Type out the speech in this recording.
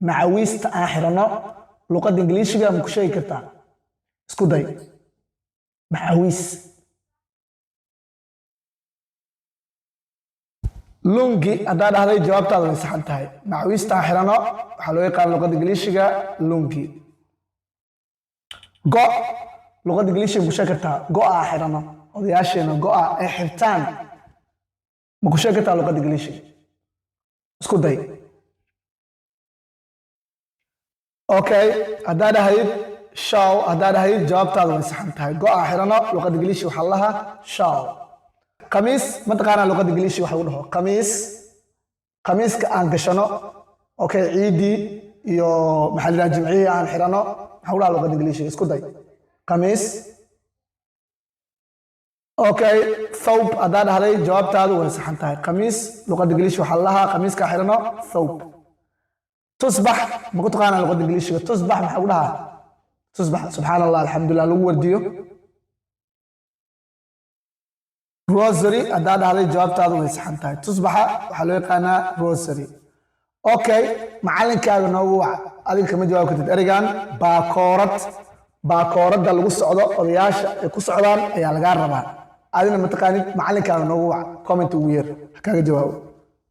macawiista aan xirano luqadda ingiliishiga ma ku sheegi kartaa isku day macawiis lungi haddaa dhahday jawaabtaada way saxan tahay macawiista aan xirano waxaa loo yaqaan luqadda ingiliishiga lungi go luqadda ingiliishiga ma ku sheegi kartaa go-a aan xirano odayaasheena go-a ay xirtaan ma ku sheegi kartaa luqadda ingiliishiga isku day okay haddaa dhahayd shaw haddaa dhahayd jawaabtaada way saxan tahay go-a xirano luqadda ingiliishiga waxaa lahaa shaw qamiis ma taqaanaa luqadda ingiliishiga waxa lagu dhaho qamiiska aan gashano okay ciidii iyo maxaa la yidhaha jimcihii aan xirano maxaa lagu dhahaa luqadda ingiliishiga isku day qamiis okay thawb haddaa dhahday jawaabtaadu way saxan tahay qamiis luqadda ingiliishiga waxaa lahaa qamiiska xirano thawb tusbax ma ku taqaanaa luqadda ingiliishiga tusbax maxaa lagu dhahaa tusbax subxaan allah alxamdulilah lagu wardiyo rosary haddaa dhahday jawaabtaadu way saxan tahay tusbaxa waxaa loo yaqaanaa rosary okay macalinkaaga noogu wac adiga kama jawaab kartid ereygan baakooradda lagu socdo odayaasha ay ku socdaan ayaa lagaa rabaa adina mataqaanid macalinkaaga noogu wac comment ugu yeer ha kaaga jawaabo